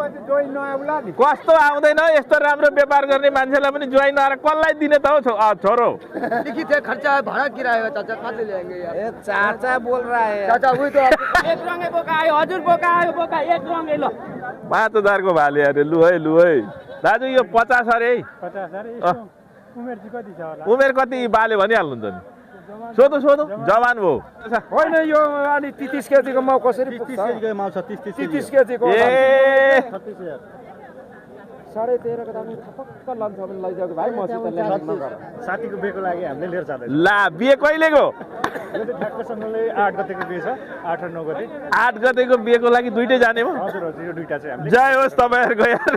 कस्तो आउँदैन यस्तो राम्रो व्यापार गर्ने मान्छेलाई पनि ज्वाइँ नआएर कसलाई दिने त हौ छोरो लिखित है खर्चा भाड़ा किराया चाचा कहाँ से लेंगे यार ए चाचा बोल रहा है चाचा वही तो एक रंगे बोका आयो हजुर बोका आयो बोका एक रंगे लो 5000 को भाले अरे लु है दाजु यो 50 अरे है 50 अरे उमेर चाहिँ कति छ होला उमेर कति बाले भनिहाल्नुहुन्छ नि सोधो जवान भो होइन यो अनि 33 केजीको माउ कसरी पुग्छ 30 केजीको माउ छ 33 केजीको ए 36000 13.5 को दाम ठपक्क लन्छ भने लैजाऊ भाइ मसित ल्याउन नगर साथीको बिहेको लागि हामीले लिएर जाँदै ला बिहे कहिलेको यो चाहिँ ठ्याक्कसँगले 8 गतेको बिहे छ 8 र 9 गते 8 गतेको बिहेको लागि दुईटै जाने म हजुर हजुर यो दुईटा चाहिँ हामीले जय होस् तपाईहरुको यार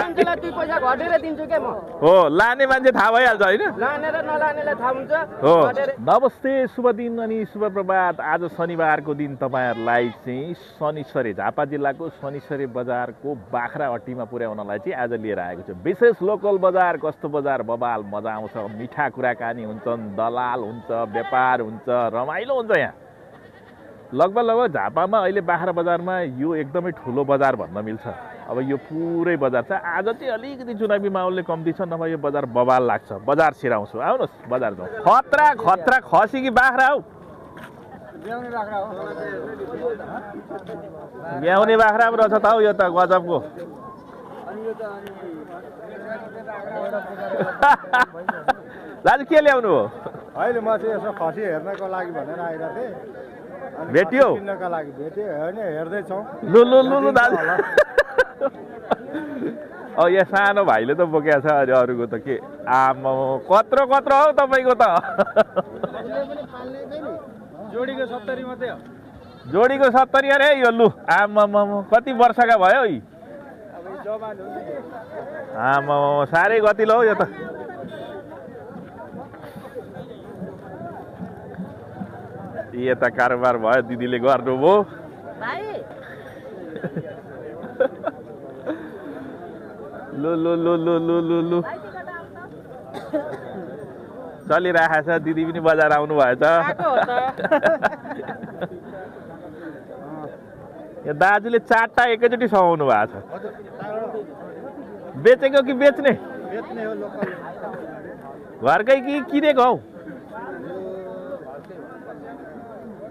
मान्छेलाई 2 पैसा घटेर दिन्छु के म हो लाने मान्छे थाहा भइहाल्छ हैन लाने र नलानेलाई थाहा हुन्छ हो नमस्ते शुभ दिन अनि शुभ प्रभात आज शनिबारको दिन तपाईहरुलाई चाहिँ शनिश्चरी झापा जिल्लाको शनिश्चरी बजारको बाख्राहट्टीमा पुर्याउनलाई चाहिँ आज लिएर आएको छु विशेष लोकल बजार कस्तो बजार बबाल मजा आउँछ मिठा कुराकानी हुन्छन् दलाल हुन्छ व्यापार हुन्छ रमाइलो हुन्छ यहाँ लगभग झापामा अहिले बाख्रा बजारमा यो एकदमै ठुलो बजार भन्न मिल्छ अब यो पुरै बजार छ आज चाहिँ अलिकति चुनावी माहौलले कम्ती छ नभए यो बजार बबाल लाग्छ बजार छिराउँछु आउनुहोस् बजार जाउँ खतरा खसी कि बाख्रा हौ ब्याउने बाख्रा पो रहेछ त हौ यो त गजबको दाजु के ल्याउनु हो अहिले म चाहिँ यसो खसी हेर्नको लागि भनेर आइरा थिए भेट्यो किन्नका लागि भेट्यो हैन हेर्दै छौ लु दाजु अब यहाँ सानो भाइले त बोकेको छ अरे अरूको त के आमा कत्रो हौ तपाईँको त जोडीको 70 मात्रै हो जोडीको 70 अरे यो लु आमा कति वर्षका भयो है आमा साह्रै गतिलो हौ यो त यता कारोबार भयो दिदीले गर्नुभयो लु चलिरहेको छ दिदी पनि बजार आउनु भएछ यो दाजुले 4टा एकैचोटि समाउनु भएको छ बेचेको कि बेच्ने हो लोकल घरकै कि किनेको हौ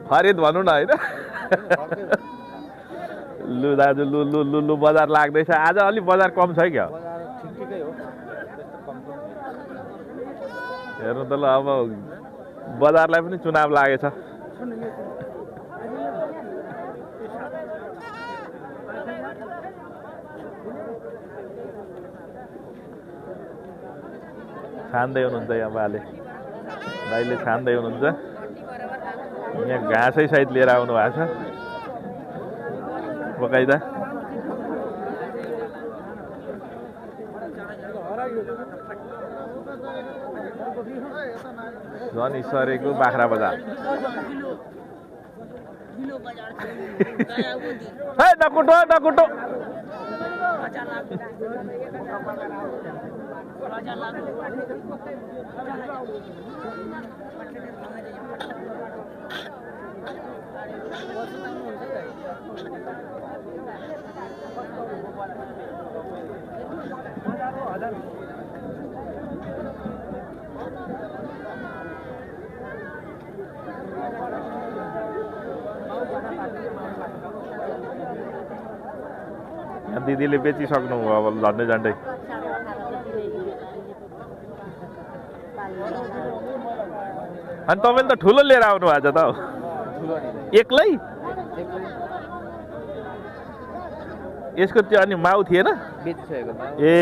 खरिद भनौँ न होइन लु दाजु लु बजार लाग्दैछ आज अलि बजार कम छ क्या हेर्नु त ल अब बजारलाई पनि चुनाव लागेछ छान्दै हुनुहुन्छ यहाँ बाले दाइले छान्दै हुनुहुन्छ यहाँ घाँसै सहित लिएर आउनु भएको छ बकाइदा शनिश्चरीको बाख्रा बजार है नकुटो दिदीले बेचिसक्नु भयो अब झन्डै अनि तपाईँले त ठुलो लिएर आउनु भएको छ त एक्लै यसको त्यो अनि माउ थिएन ए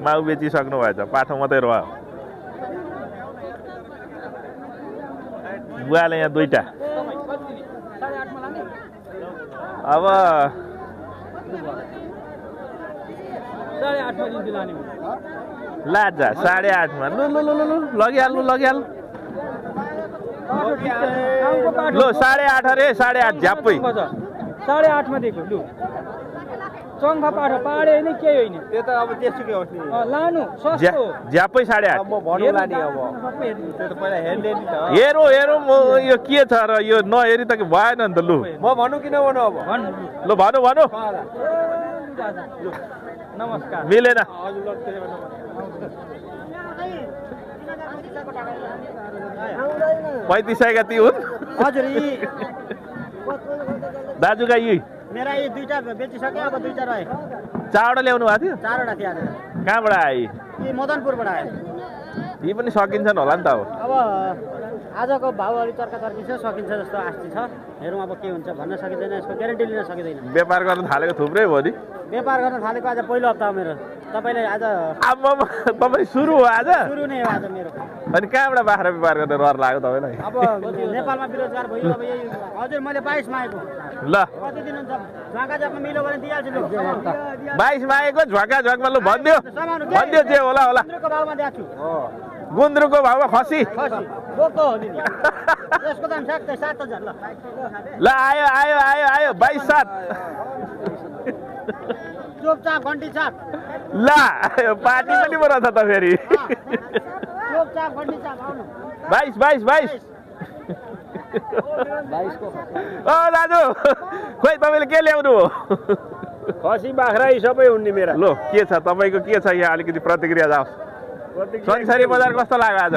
माउ बेचिसक्नु भएछ पाठो मात्रै रह्यो बुवाले यहाँ 2टा अब 8.5 मा दिन्छु लाने लाजा 8.5 मा लु लगिहाल्नु लु 8.5 अरे 8.5 झ्याप्पै 8.5 मा दिएको लु चङ्खा पाठो पाडे नि केही होइन त्यो त अब त्यसुकै होस् नि लानु सस्तो झ्याप्पै 8.5 म भन्नु लाने अब त्यो त पहिला हेर्ने नि त हेरौँ यो के छ र यो नहेरी त भएन नि त लु म भन्नु कि नभन्नु अब लु भन्नु नमस्कार मिलेन पैँतिस सयका ती हुन् हजुर दाजुका यी मेरा यी दुईटा बेचिसके अब दुईटा रहे चारवटा ल्याउनु भएको थियो चारवटा थियो आज कहाँबाट आए यी मदनपुरबाट आयो यी पनि सकिन्छन् होला नि त अब आजको भाउ अलिक तर्कातर्की छ सकिन्छ जस्तो आस्ति छ हेरौँ अब के हुन्छ भन्न सकिँदैन यसको ग्यारेन्टी लिन सकिँदैन व्यापार गर्न थालेको थुप्रै भयो नि व्यापार गर्न थालेको आज पहिलो हप्ता हो मेरो तपाईँले आज आम्मामा तपाईँ सुरु हो आज सुरु नै हो आज मेरो अनि कहाँबाट बाख्रा व्यापार गर्ने रहर लाग्यो तपाईँलाई अब नेपालमा बेरोजगार भयो अब यही हजुर मैले 22 मागेको ल कति दिनुहुन्छ झ्वाका झ्वाकमा मिल्यो भने दिइहाल्छु लु 22 मागेको झ्वाका झ्वाकमा लु भनिदियो जे होला होला गुन्द्रुकको भाउमा दिएको छु गुन्द्रुकको भाउमा खसी बोको हो नि यसको दाम ठ्याक्कै 7000 ल ल आयो आयो आयो आयो 22/7 चोपचाप घन्टी चाप ल पार्टी पनि पो रहेछ त फेरि चोपचाप घन्टी चाप आउनु 22 ओ दाजु खोइ तपाईँले के ल्याउनु हो खसी बाख्रा यी सबै हुन् नि मेरा लो के छ तपाईँको के छ यहाँ अलिकति प्रतिक्रिया जाओस् शनिसरी बजार कस्तो लाग्यो आज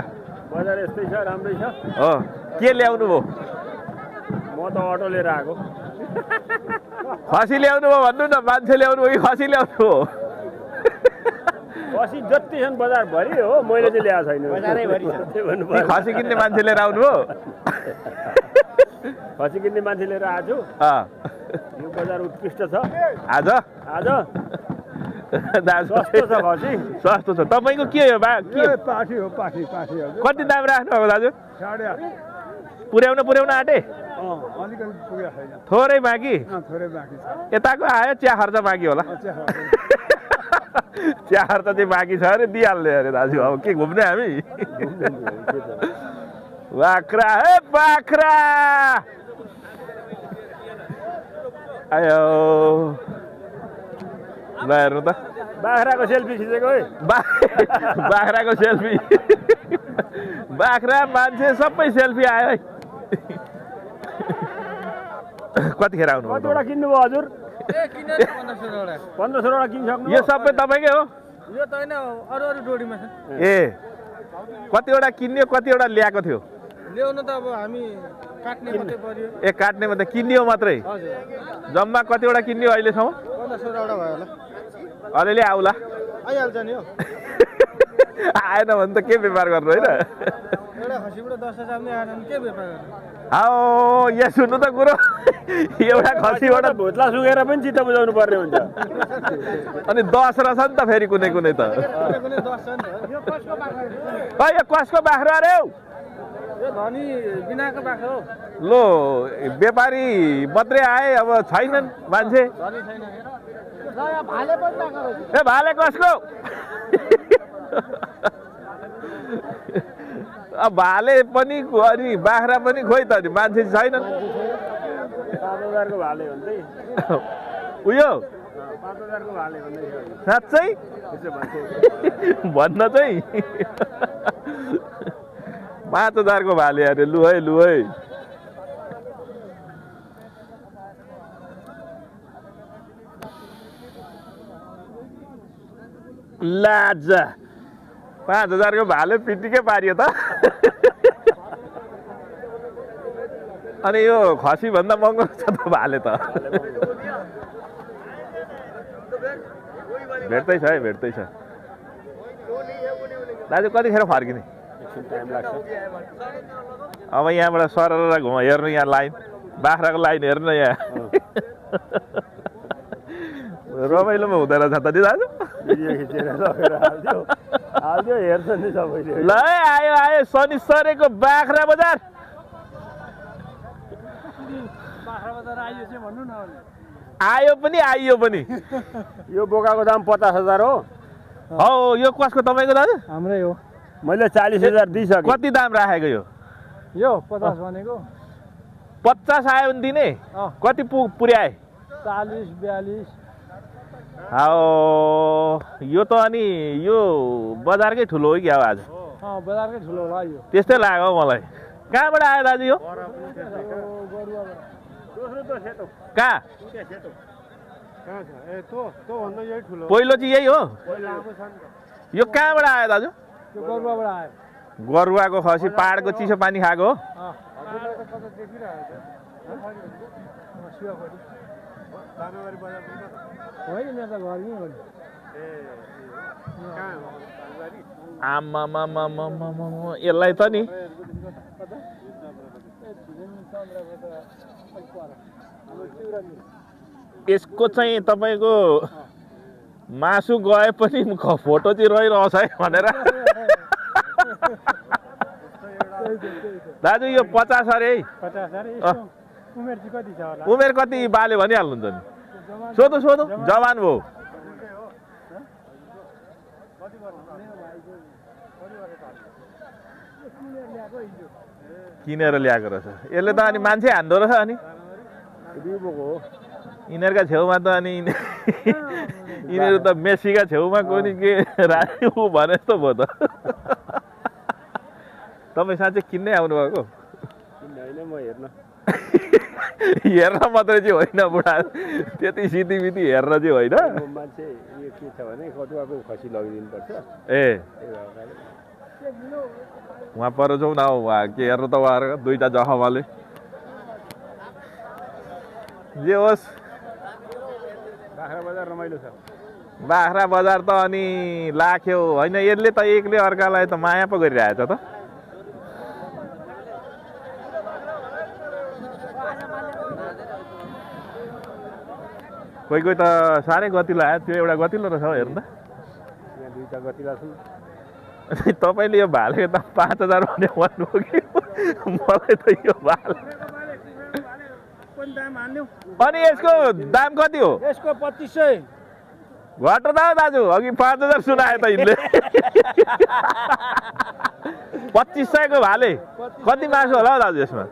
बजार यस्तै छ राम्रै छ हो के ल्याउनु भयो म त अटो लिएर आएको खसी ल्याउनु भयो भन्नु न मान्छे ल्याउनु हो कि खसी ल्याउनु हो खसी जति छन् बजारभरि हो मैले चाहिँ ल्याएको छैन बजारैभरि छ कि खसी किन्ने मान्छे लिएर आउनु हो खसी किन्ने मान्छे लिएर आएको छु यो बजार उत्कृष्ट छ आज आज दाजु सस्तो छ खसी सस्तो छ तपाईँको के हो के पाठी हो पाठी कति दाम राख्नु भएको दाजु 8.5 पुर्याउन आँटे अलिकति पुगेको छैन थोरै बाँकी थोरै बाँकी छ यताको आयो चिया खर्च बाँकी होला चिया खर्च चाहिँ बाँकी छ अरे दिइहाल्ने अरे दाजु अब के घुम्ने हामी बाख्रा हे बाख्रा आयो ल हेर्नु त बाख्राको सेल्फी खिचेको है बाख्राको सेल्फी बाख्रा मान्छे सबै सेल्फी आयो है कतिखेर आउनु कतिवटा किन्नुभयो हजुर 1500वटा किनिसक्नु यो सबै तपाईँकै हो यो त होइन अरू डोरीमा छ ए कतिवटा किन्यो कतिवटा ल्याएको थियो ल्याउनु त अब हामी काट्ने मात्रै पर्यो ए काट्ने मात्रै किन्यो मात्रै जम्मा कतिवटा किन्यो अहिलेसम्म 1500वटा भयो होला अलिअलि आउला आइहाल्छ नि हो आएन भने त के व्यापार गर्नु होइन एउटा खसीबाट 10,000 नै आएन भने के व्यापार गर्नु आओ यहाँ सुन्नु त कुरो एउटा खसीबाट भोत्ला सुकेर पनि चित्त बुझाउनु पर्ने हुन्छ अनि 10 रहेछ नि त फेरि कुनै कुनै त कुनै 10 छ नि त यो कसको बाख्रा यो कसको बाख्रा अरे हौ यो धनी बिनाको बाख्रा हो लो व्यापारी मात्रै आए अब छैनन् मान्छे धनी छैन ल यहाँ भाले पनि बाख्रा रहेछ ए भाले कसको अब भाले पनि अनि बाख्रा पनि खोइ त अनि मान्छे छैनन् 5000 को भाले भन्दै उयो 5000 को भाले भन्दै साँच्चै यसो भन्छ भन्न चाहिँ 5000 को भाले अरे लु है लाजा 5000 को भाले पिटिकै पारियो त अनि यो खसी भन्दा महँगो छ त भाले त भेट्दै छ दाजु कतिखेर फर्किने टाइम लाग्छ अब यहाँबाट सरर घुम हेर्नु यहाँ लाइन बाख्राको लाइन हेर्नु यहाँ रमाइलोमा हुँदो रहेछ त नि दाजु भिडियो खिचेर लगेर हाल्दियो हेर्छ नि सबैले ल आयो शनिश्चरेको बाख्रा बजार आइयो चाहिँ भन्नु न आयो पनि यो बोकाको दाम 50,000 हो हौ यो कसको तपाईँको दाजु हाम्रै हो मैले 40,000 दिइसकेँ कति दाम राखेको यो 50 भनेको 50 आयो भने दिने कति पुर्याए 40 42 यो त अनि यो बजारकै ठुलो हो कि अब आज बजारकै ठुलो होला यो त्यस्तै लाग्यो हौ मलाई कहाँबाट आयो दाजु यो दोस्रो त सेतो कहाँ पहिलो चाहिँ यही हो यो कहाँबाट आयो दाजु त्यो गरुवाबाट आयो गरुवाको खसी पाहाडको चिसो पानी खाएको हो होइन मेरो त घरमै हो आमा यसलाई त नि यसको चाहिँ तपाईँको मासु गए पनि फोटो चाहिँ रहिरहछ है भनेर दाजु यो 50 अरे है 50 अरे उमेर चाहिँ कति छ होला उमेर कति बाल्यो भनिहाल्नुहुन्छ नि सोधो सोधो जवान भयो किनेर ल्याएको रहेछ यसले त अनि मान्छे हान्दो रहेछ अनि यिनीहरूका छेउमा त अनि यिनीहरू त मेसीका छेउमा कोही के राख्यो भने जस्तो भयो त तपाईँ साँच्चै किन्नै आउनुभएको हेर्न मात्रै चाहिँ होइन बुढा त्यति सिधीमिति हेर्न चाहिँ होइन मान्छे यो के छ भने कटुवाको खसी लगिदिनुपर्छ ए उहाँ पर जाउँ न उहाँ के हेर्नु त उहाँहरू दुईटा जखमाले जे होस् बाख्रा बजार रमाइलो छ बाख्रा बजार त अनि लाख्यो होइन यसले त एकले अर्कालाई त माया पो गरिरहेछ त कोही कोही त साह्रै गतिलो आयो त्यो एउटा गतिलो रहेछ हौ हेर्नु त यहाँ दुईटा गतिला छन् तपाईँले यो भालेको दाम 5000 भने भन्नुभयो कि मलाई त यो भाले अनि यसको दाम कति हो यसको 2500 घट त दाजु अघि 5000 सुनायो त यिनले 2500 को भाले कति मासु होला हौ दाजु यसमा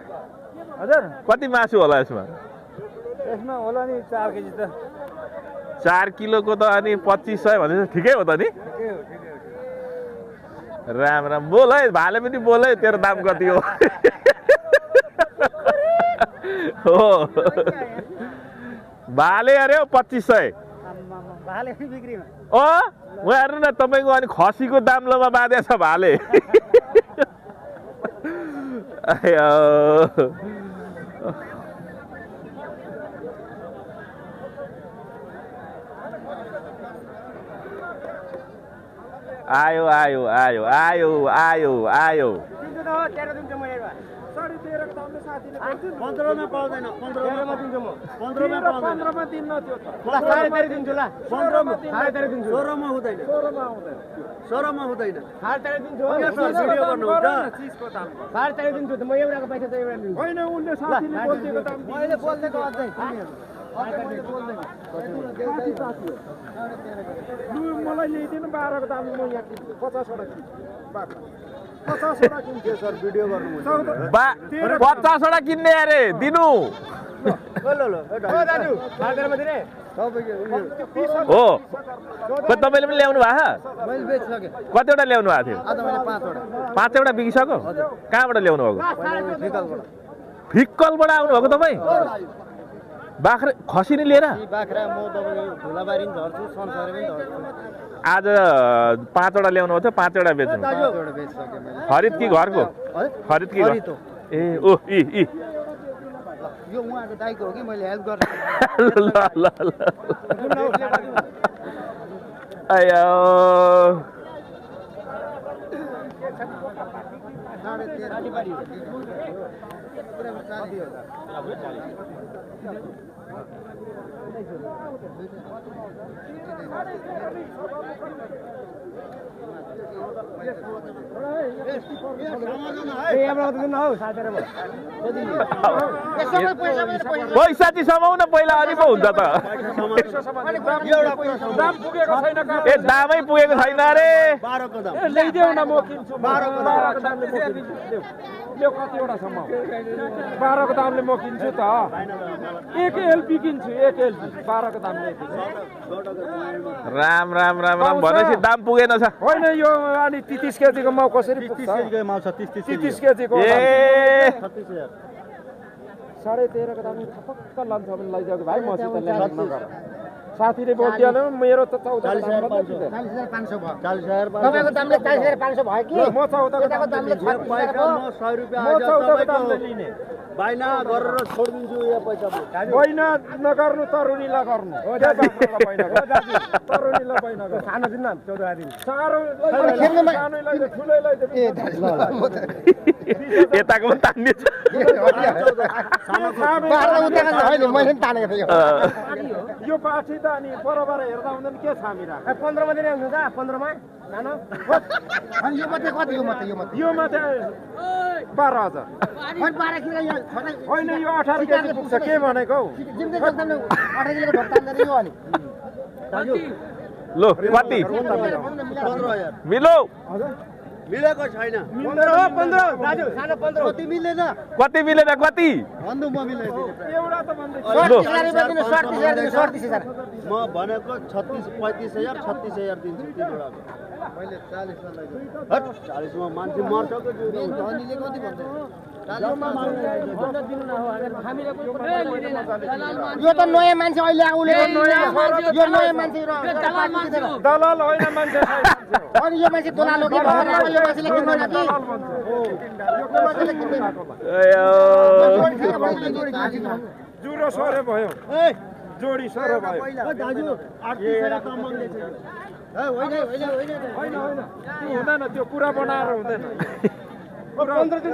हजुर कति मासु होला यसमा यसमा होला नि 4 केजी त 4 किलोको त अनि 2500 भने ठिकै हो त नि राम राम बोल है भाले पनि बोल है तेरो दाम कति हो हो भाले अरे 2500 भाले बिक्रीमा ओ उहाँ हेर्नु न तपाईँको अनि खसीको दामलोमा बाँधेको छ भाले आयो आयो आयो आयो आयो आयो 15 मा पाउँदैन 15 मा दिन्छु म 15 मा पाउँदैन 15 मा दिन्न त्यो त 13 दिन्छु ल 15 मा 13 दिन्छु 16 मा हुँदैन 16 मा हुँदैन 13 दिन्छु यो सर भिडियो गर्नु हुन्छ चीजको दाम 13 दिन्छु त म एउटाको पैसा त एउटा दिन्छु हैन उनले साथीले बोलेको दाम मैले बोलेको अझै मलाई ल्याइदिनु 12 को दाम म यहाँ 50 वटा 50 वटा किन्थे सर भिडियो गर्नु 50 वटा किन्ने अरे दिनु दाजु 13 मा दिने हो तपाईँले पनि ल्याउनु भएको मैले बेचिसके कतिवटा ल्याउनु भएको थियो आज मैले 5 वटा 5 वटा बिकिसक्यो कहाँबाट ल्याउनु भएको फिक्कलबाट आउनु भएको तपाईँ बाख्रा खसी नि लिएर बाख्रा म तपाईको धुलाबारी पनि झर्छु संसार पनि झर्छु आज 5 वटा ल्याउनु थियो 5 वटा बेच्नु 5 वटा बेचिसके मैले खरिद कि घरको खरिद कि घर ए ओ इ यो उहाँको दाइको हो कि मैले हेल्प गर्ने ल ल ल आयो पैसा चाहिँ समाउन पहिला अनि पो हुन्छ त ए दामै पुगेको छैन अरे 12 को दाम ल्याइदेऊ न म किन्छु 12 को दाम यो कतिवटा सम्म 12 को दामले म किन्छु त एक एलपी किन्छु एक एलपी 12 को दामले राम राम राम राम भनेपछि दाम पुगेन छ होइन यो अनि 33 केजीको माउ कसरी पुग्छ 30 केजीको माउ छ 33 केजीको ए 36000 13.5 को दाम थपक्क लान्छ भने लैजाऊ भाइ मसित ल्याउनु नगर साथीले बोलिदिएन मेरो त 40,500 40,500 भयो 40,500 तपाईँको दामले 40,500 भयो कि म 14 को दामले पैसा म 100 रुपियाँ आज दामले लिने बाइना गरेर छोडिदिन्छु यो पैसा बैना नगर्नु तरुनीलाई गर्नु तरुनीलाई बैना गर्नु सानो दिन न 14 दिन सानोलाई ठुलैलाई यताको पनि तान्ने छ मैले तानेको थिएँ यो पाठी त अनि परबाट हेर्दा हुँदैन के छामिरा 15 मा दिने हुन्छ 15 मा नानो अनि यो मात्रै कति यो मात्रै 12,000 अनि 12 किलो यो होइन यो 18 केजी पुग्छ के भनेको हौ जिम्दै जस्तै 18 किलोको ढोक्ता दिने यो अनि लो कति 15,000 मिलो मिलेको छैन 15 दाजु सानो 15 कति मिलेन कति मिलेन कति भन्नु म मिलेन एउटा त भन्दै 37,000 दिनु 37,000 म भनेको 35,000 36,000 दिन्छु तिमीलाई मैले 40 मा लगाइदिन्छु 40 मा मान्छे मर्छ के धनीले कति भन्छ यो त नयाँ मान्छे अहिले आउले यो नयाँ मान्छे र दलाल होइन मान्छे अनि यो मान्छे दलाल हो कि भनेर यो मान्छेले किन्दैन कि जुरो सरे भयो जोडी सरो भयो दाजु 38 कमाउँदै छ होइन हुँदैन त्यो पुरा बनाएर हुँदैन 15 दिन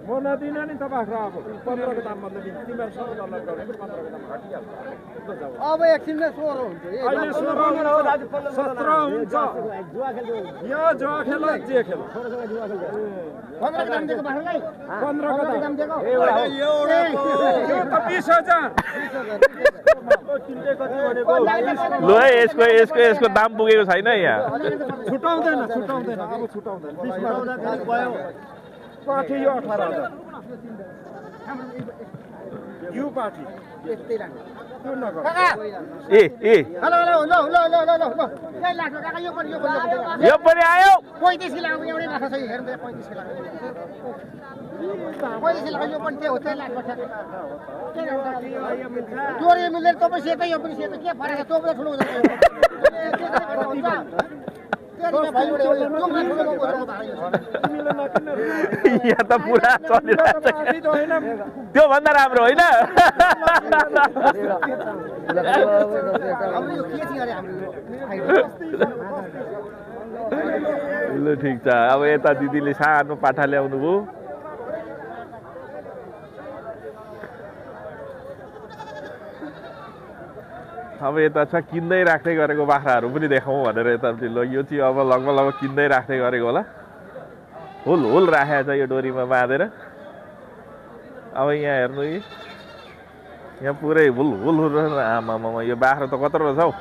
म नदिन नि तपाईँ अब 15 को दाम भन्दा तिमीहरू सबै दलाल गरेर 15 को दाम घटिहाल्छ अब एकछिनमा 16 हुन्छ अहिले 17 हुन्छ यो जुवा खेल जे खेल 15 को दाम दिएको बाख्रालाई 15 को दाम दिएको यो त 20,000 लो है यसको दाम पुगेको छैन यहाँ छुटाउँदैन अब छुटाउँदैन पाठी यो 18,000 यो पाठी त्यो नगर ए हेलो ल यही लाग्छ काका यो पनि यो पनि आयो 35 किलो आएको एउटै माछा छ हेर्नु 35 किलो 35 किलो यो पनि त्यो हो त्यही लाग्छ जोरी मिल्दैन तपाईँ सेतै यो पनि सेतै के फरक छ त्यो पनि ठुलो हुँदैन यहाँ त पुरा चलिरहेछ त्यो भन्दा राम्रो होइन ल ठिक छ अब यता दिदीले सानो पाठा ल्याउनु भयो अब यता छ किन्दै राख्दै गरेको बाख्राहरू पनि देखाउँ भनेर यता ल यो चाहिँ अब लगभग किन्दै राख्दै गरेको होला हुल राखेको छ यो डोरीमा बाँधेर अब यहाँ हेर्नु यहाँ पुरै हुल आमामा यो बाख्रा त कत्रो छ हौ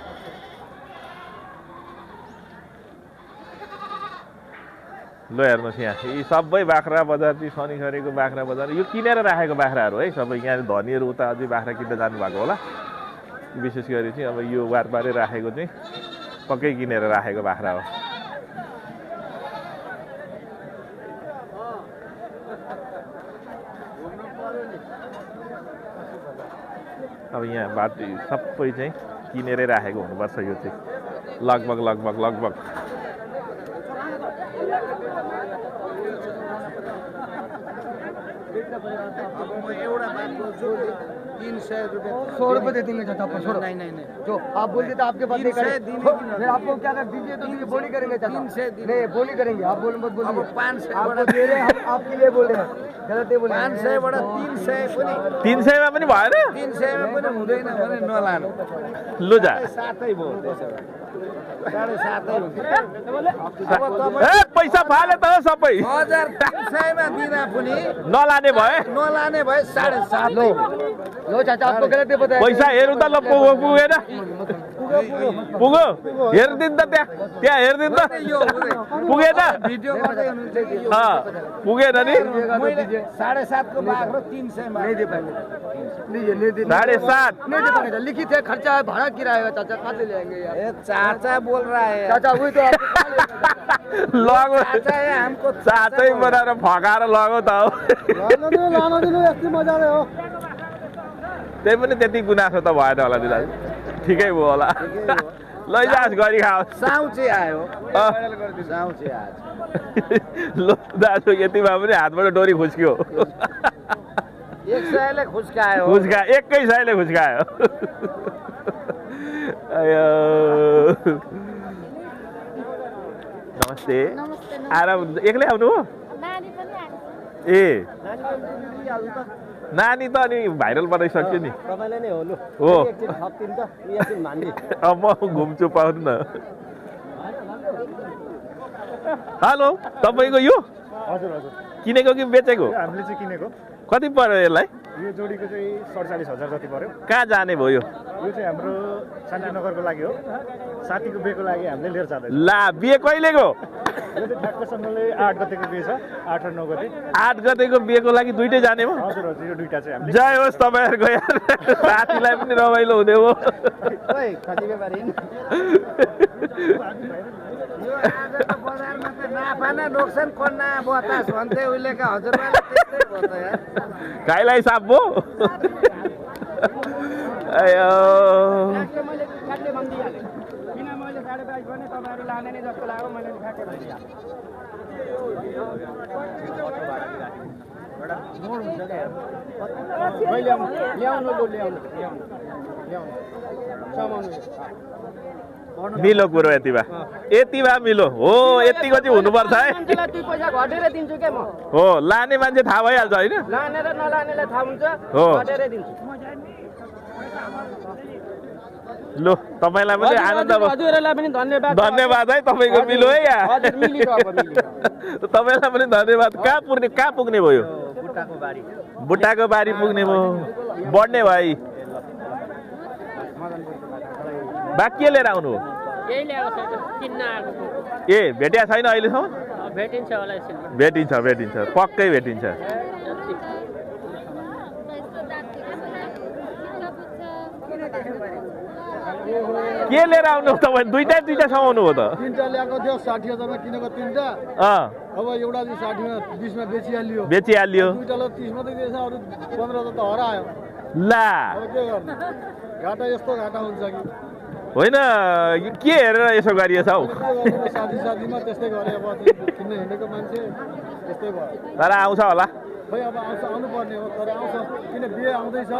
ल हेर्नुहोस् यहाँ यी सबै बाख्रा बजार चाहिँ शनिश्चरीको बाख्रा बजार यो किनेर राखेको बाख्राहरू है सबै यहाँ धनीहरू उता अझै बाख्रा किन्न जानुभएको होला विशेष गरी चाहिँ अब यो वारबारै राखेको चाहिँ पक्कै किनेर राखेको बाख्रा हो अब यहाँ बाटो सबै चाहिँ किनेरै राखेको हुनुपर्छ यो चाहिँ लगभग अब म एउटा बात बोल्छु 300 रुपये 100 रुपये दे देंगे चाचा आपको छोड़ो नहीं जो आप बोलते तो आपके बात नहीं करें फिर आपको क्या कर दीजिए तो ये बोली करेंगे चाचा नहीं बोली करेंगे आप बोल मत बोलिए 500 आपको दे रहे हम आपके लिए बोल रहे हैं गलत नहीं बोले 500 बाट 300 पनि 300 मा पनि भएन 300 मा पनि हुँदैन भने नलानु लु जा 7 भयो त्यसो भए 7.5 हुन्छ ए पैसा फाले त सबै 1300 मा दिँदा पनि नलाने भए 7.5 लो चाचा आपको गलत नहीं बताया पैसा हेर्नु त ल पुगेन पुग्यो हेर्दिन त त्यहाँ हेर्दिन त पुगेन भिडियो गर्दै हुनुहुन्छ पुगेन नि मैले 7.5 को बाख्रो 300 मा नहीं दे पाएंगे लीजिए नहीं दे 7.5 नहीं दे पाएंगे लिखित है खर्चा है भाड़ा किराया है चाचा कहाँ से ले आएंगे यार ए चाचा बोल रहा है चाचा वही तो आपको लगो चाचा है हमको साँच्चै बनाएर फकाएर लगो त हो लानु दिनु यति मजाले हो त्यही पनि त्यति गुनासो त भएन होला दिदा ठिकै भयो होला लैजास् गरी खाओस् साउचे आयो साउचे आज लो दाजु यति भए पनि हातबाट डोरी खुस्क्यो 100ले खुस्कायो खुस्का एकै सयले खुस्कायो अयो नमस्ते आराम एक्लै आउनु हो ए नानी त अनि भाइरल बनाइसक्यो नि तपाईले नै हो लु हो एकछिन थप्दिन त एकछिन मान्दी अब म घुम्छु पाउनु न हेलो तपाईको यो हजुर हजुर किनेको कि बेचेको हामीले चाहिँ किनेको कति पर्यो यसलाई यो जोडीको चाहिँ 47,000 जति पर्यो कहाँ जाने भयो यो चाहिँ हाम्रो शान्तिनगरको लागि हो साथीको बिहेको लागि हामीले लिएर जाँदैछौँ ला बिहे कहिलेको यो चाहिँ ठ्याक्कसँगले 8 गतेको बिहे छ 8 र 9 गते 8 गतेको बिहेको लागि दुइटै जाने भयो हजुर हजुर यो दुईटा चाहिँ हामीले जय होस् तपाईँहरूको यार साथीलाई पनि रमाइलो हुने हो ओइ कति व्यापारी यो आजको बजारमा त नाफा न नोक्सान कोना बतास भन्थे उहिलेका हजुरबाले त्यस्तै भयो त यार गाईलाई साप भो अयो मैले ठ्याक्कै भनिदिइहालेँ किन मैले 22.5 भने तपाईँहरू लाने नै जस्तो लाग्यो मैले ठ्याक्कै भनिदिइहालेँ ल्याउनु लु ल्याउनु समाउनु मिलो कुरो यति भए मिलो हो यतिको चाहिँ हुनुपर्छ है मान्छेलाई 2 पैसा घटेरै दिन्छु के म हो लाने मान्छे थाहा भइहाल्छ होइन लाने र नलानेलाई थाहा हुन्छ हो। घटेरै दिन्छु लो तपाईँलाई पनि आनन्द भयो हजुरहरूलाई पनि धन्यवाद धन्यवाद है तपाईँको मिलो है यहाँ हजुर मिलिरहेको मिलिरहेको तपाईँलाई पनि धन्यवाद कहाँ पुग्ने भयो बुट्टाको बारी बुट्टाको बारी पुग्ने भयो बढ्ने भाइ बा के लिएर आउनु हो यही ल्याएको छ किन्न आएको ए भेटिया छैन अहिलेसम्म भेटिन्छ होला यसरी भेटिन्छ पक्कै भेटिन्छ के लिएर आउनु तपाईँ दुईटा समाउनु हो त 3टा ल्याएको थियो 60,000 मा किनेको 3टा अब एउटा चाहिँ 60 मा 20 मा बेचिहाल्यो बेचिहाल्यो 2टा ल 30 मा त दिएछ अरु 15 त हरायो ला अब के गर्ने घाटा यस्तो घाटा हुन्छ कि होइन यो के हेरेर यसो गरिएछ हौ साथीमा त्यस्तै गरे अब किन्न हिँडेको मान्छे त्यस्तै भयो तर आउँछ होला खै अब आउनु पर्ने हो तर आउँछ किन बिहे आउँदैछ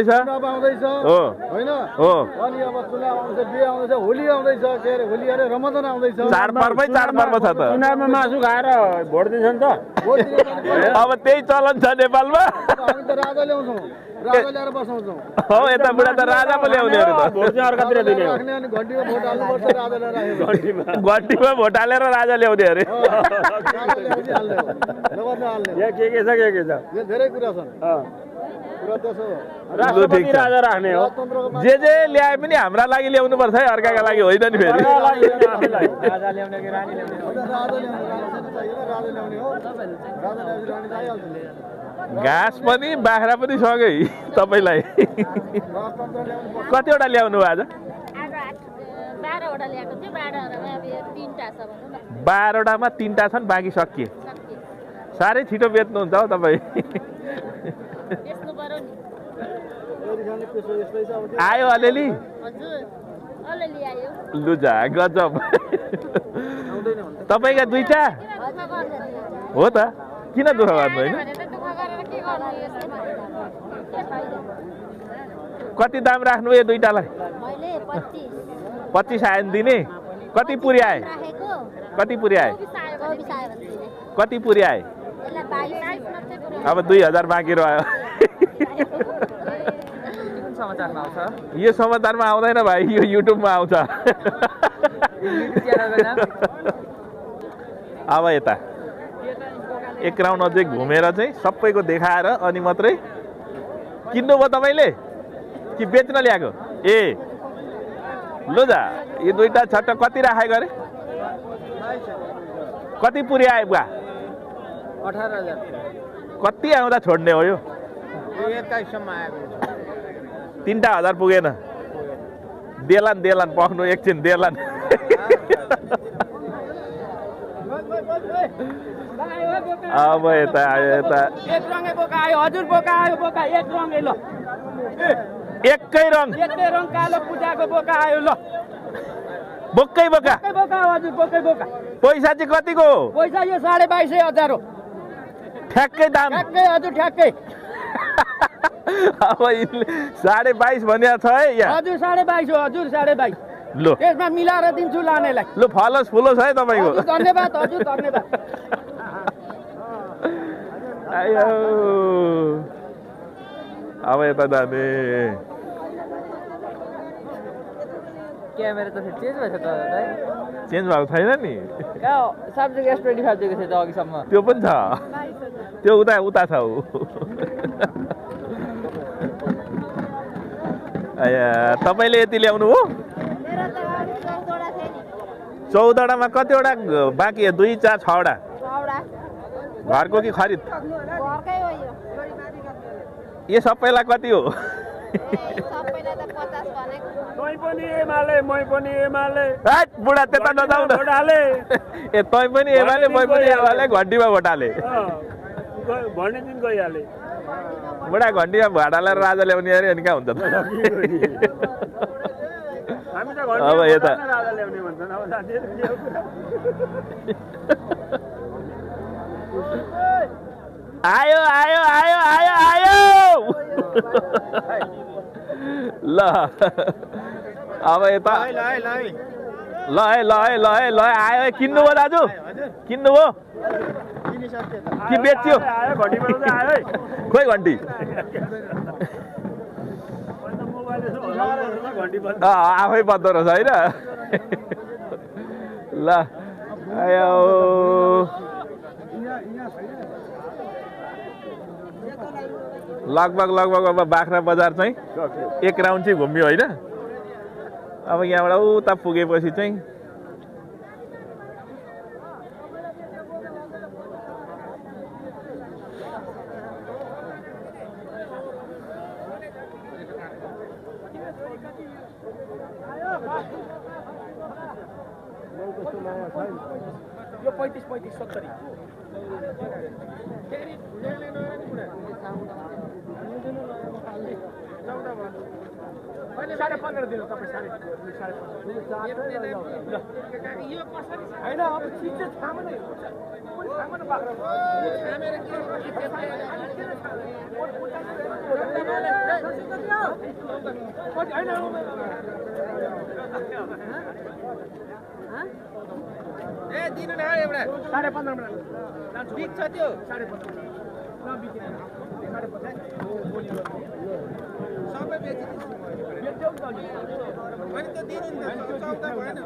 चुनाव आउँदैछ हो होइन हो अनि अब चुनाव आउँदैछ बिहे आउँदैछ होली आउँदैछ के अरे होली अरे रमजान आउँदैछ चाडपर्वै चाडपर्व छ त चुनावमा मासु खाएर भोट दिन्छन् त अब त्यही चलन छ नेपालमा हामी त राजा ल्याउँछौँ राजा ल्याएर बसाउँछौँ हो यता बुढा त राजा पो ल्याउने अरे त भोट चाहिँ अर्कातिर दिने हो राख्ने अनि घन्टीमा भोट हाल्नुपर्छ राजा ल्याएर राखेको घन्टीमा भोट हालेर राजा ल्याउने अरे राजा ल्याउँछ हाल्ने हो नगर्न हाल्ने हो। यहाँ के छ यो धेरै कुरा छन् कुरा त्यसो हो राष्ट्रपति राजा राख्ने हो लोकतन्त्रको जे ल्याए पनि हाम्रा लागि ल्याउनु पर्छ है अर्काका लागि होइन नि फेरि राजा ल्याउने कि रानी ल्याउने राजा ल्याउने राजा ल्याउने हो राजा ल्याउने रानी चाहिहाल्छ घाँस पनि बाख्रा पनि सँगै तपाईँलाई राजतन्त्र ल्याउनु पर्छ कतिवटा ल्याउनु आज 12वटा ल्याएको थियो 12वटामा अब यो 3टा छ भनौँ न 12वटामा 3टा छन् बाँकी सकिए साह्रै छिटो बेच्नुहुन्छ हौ तपाईँ बेच्नु पर्यो नि खाने पेसो यस्तै छ अब आयो अलिअलि हजुर अलिअलि आयो लुजा गजब तपाईँका दुईटा दुःख गर्दैन हो त किन दुःख गर्नु होइन भने त दुःख गरेर के गर्नु यस्तो भनेर के फाइदा कति दाम राख्नु यो दुईटालाई मैले 25 आयो नि दिने कति पुर्याए राखेको कति पुर्याए 24 आयो भने दिने कति पुर्याए यसलाई 22 मात्रै पुऱ्यायो अब 2000 बाँकी रह्यो समाचारमा आउँछ यो समाचारमा आउँदैन भाइ यो युट्युबमा आउँछ अब यता एक राउन्ड अझै घुमेर चाहिँ सबैको देखाएर अनि मात्रै किन्नुभयो तपाईँले कि बेच्न ल्याएको ए लु जा यो दुईटा छट्ट कति राखेको अरे कति पुर्याए बुवा 18,000 कति आउँदा छोड्ने हो यो 21 सम्म आएको 3टा हजार पुगेन देलान पख्नु एकछिन देलान अब यता आयो यता एक रङ्गे बोका आयो हजुर बोका आयो बोका एक रङ्गे ल एकै रङ कालो पूजाको बोका आयो ल बोक्कै बोका बोका हजुर बोकै बोका पैसा चाहिँ कतिको हो पैसा यो 22,500 हो ठ्याक्कै दाम ठ्याक्कै हजुर ठ्याक्कै अब यिनले 22.5 भनेको छ है यहाँ हजुर 22.5 हो हजुर 22.5 लो त्यसमा मिलाएर दिन्छु लानेलाई लो फलोस फुलोस है तपाईँको हजुर धन्यवाद हजुर धन्यवाद आयो अब यता जाने क्यामेरा त फेरि चेन्ज भएछ त चेन्ज भएको छैन नि सब्जेक्ट S25 दिएको थियो त अघिसम्म त्यो पनि छ त्यो उता उता छ ऊ आया तपाईँले यति ल्याउनु हो 14वटामा कतिवटा बाँकी 2, 4, 6वटा घरको कि खरिद यो सबैलाई कति हो बुढा त्यता नजाऊ न ए तै पनि एमाले मै पनि एमाले घन्टीमा भोट हाले बुढा घन्टीमा भोट हालेर राजा ल्याउने अरे अनि कहाँ हुन्छ त अब यता आयो आयो आयो आयो आयो ल अब यता ल है आयो किन्नुभयो दाजु किन्नुभयो कि बेच्यो खोइ घन्टी आफै बद्दो रहेछ होइन ल आयो लगभग अब बाख्रा बजार चाहिँ एक राउन्ड चाहिँ घुम्यो होइन अब यहाँबाट उता पुगेपछि चाहिँ यो 35 70 अहिले 15.5 दिनु तपाईँ 15.5 होइन अब चिज चाहिँ थाहा नै ए दिनु न एउटा 15.5 बिग छ त्यो 15.5 सबै बेचिदिन्छु अनि त दिनु नि चौधा भएन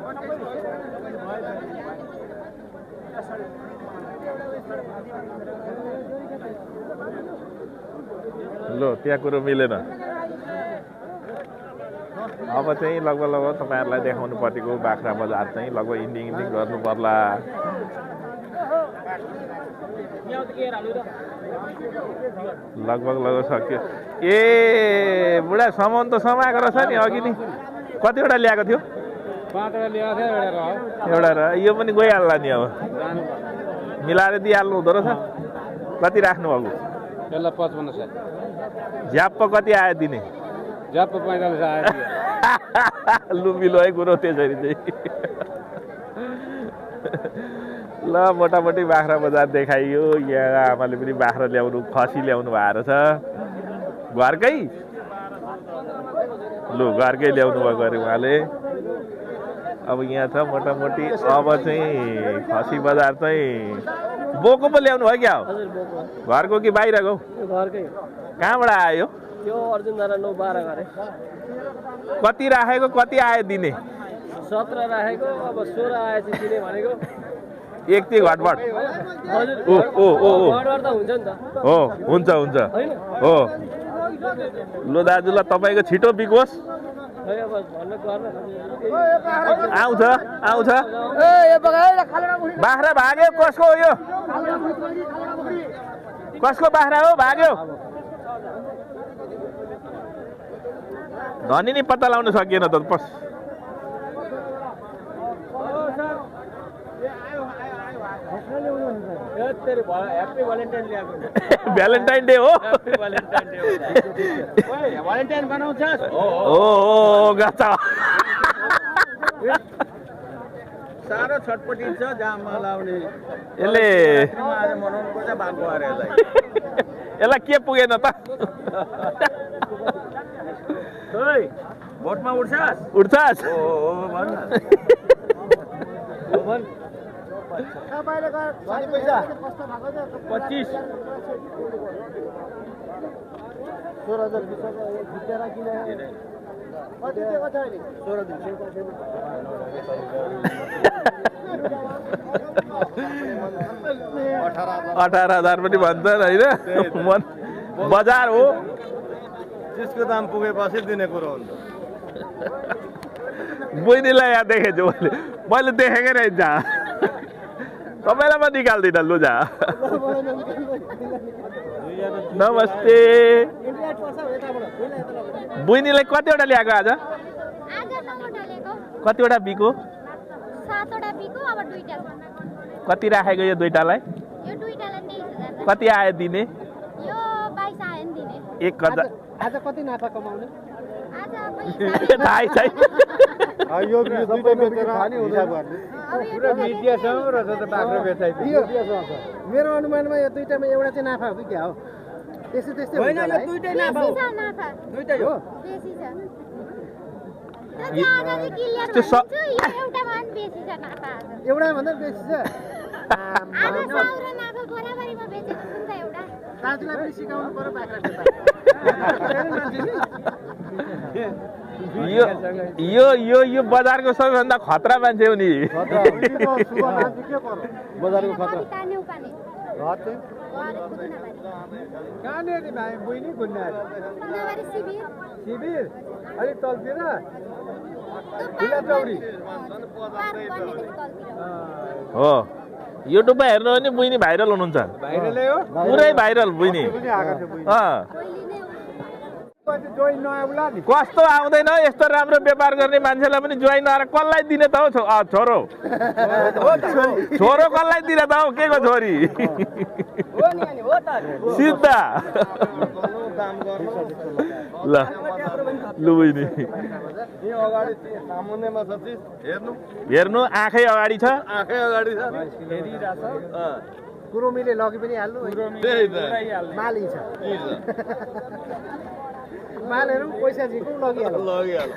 लो त्यहाँ कुरो मिलेन अब चाहिँ लगभग तपाईँहरूलाई देखाउनु पर्नेको बाख्रा बजार चाहिँ लगभग इन्डिङ गर्नु पर्ला लगभग सक्यो ए बुढा सामान त समाएको रहेछ नि अघि नि कतिवटा ल्याएको थियो 5वटा ल्याएको थियो एउटा र यो पनि गइहाल्ला नि अब मिलाएर दिइहाल्नु हुँदो रहेछ कति राख्नु भएको यसलाई 55 झ्याप्प कति आयो दिने झ्याप्प 45 आयो लु मिलो है कुरो त्यसरी चाहिँ ल मोटामोटी बाख्रा बजार देखाइयो यहाँ आमाले पनि बाख्रा ल्याउनु खसी ल्याउनु भएको रहेछ घरकै लु घरकै ल्याउनु भएको अरे उहाँले अब यहाँ छ मोटामोटी अब चाहिँ खसी बजार चाहिँ बोको पो ल्याउनु भयो क्या घरको कि बाहिरको घरकै कहाँबाट आयो त्यो अर्जुन धारा 9-12 गरे कति राखेको कति आयो दिने 17 राखेको अब 16 आएपछि दिने भनेको एक ती घटबट हजुर ओ घटबट त हुन्छ नि त हो हुन्छ हो लो दाजु ल तपाईँको छिटो बिकोस् आउँछ बाख्रा भाग्यो कसको हो यो कसको बाख्रा हो भाग्यो धनी नि पत्ता लाउन सकिएन त पस भ्यालेन्टाइन डे हो भ्यालेन्टाइन बनाउँछ ओ गाचा साह्रो छटपटिन्छ जाममा लाउने यसले मनाउनु पर्छ बाघको अरे यसलाई के पुगेन त भोटमा उठ्छस् उठ्छस् भन् तपाईँले पैसा 25 18,000 पनि भन्छन् होइन बजार हो त्यसको दाम पुगेपछि दिने कुरो हुन्छ बहिनीलाई यहाँ देखेछु मैले देखेकै रहेछ तपाईँलाई म निकाल्दिनँ लु जा नमस्ते बहिनीलाई कतिवटा ल्याएको आज कतिवटा बिको 7वटा बिको अब 2टा कति राखेको यो दुईटालाई यो 2टालाई 23,000 कति आयो दिने यो 22 आयो नि दिने 1,000 आज कति नाफा कमाउने आज अब हिसाब थाहै छैन यो दुईटा बेचेर हिसाब गर्ने पुरा मिडियासँग रहेछ त बाख्रो बेचाइ मेरो अनुमानमा यो दुईटामा एउटा चाहिँ नाफा हो कि क्या हो त्यस्तै त्यस्तै होइन यो दुईटै नाफा हो नाफा दुईटै हो बेसी छ त्यो आज चाहिँ क्लियर भन्छु यो एउटामा पनि बेसी छ नाफा आज एउटा भन्दा बेसी छ आज साउरा नाफा बराबरीमा बेचेको छु नि त एउटा दाजुलाई पनि सिकाउनु पर्यो बाख्रा यो बजारको सबैभन्दा खतरा मान्छे हो नि बजारको खतरा तान्यौ पानी कहाँनिर भाइ बहिनी गुन्डाहरू कुनाबारी शिविर शिविर अलिक तलतिर पार्क बन्नेदेखि तलतिर हो युट्युबमा हेर्नु भने बहिनी भाइरल हुनुहुन्छ भाइरलै हो पुरै भाइरल बहिनी कस्तो आउँदैन यस्तो राम्रो व्यापार गर्ने मान्छेलाई पनि ज्वाइन नआएर कसलाई दिने त हौ छोरो छोरो कसलाई दिने त हौ के को छोरी सिधा ल लु बहिनी सामुन्नेमा छ चिज हेर्नु आँखै अगाडि छ आँखै अगाडि छ कुरोमीले लगी पनि हाल्नु त्यही त माली छ मालहरू पैसा झिक्नु लगिहाल्नु लगिहाल्छ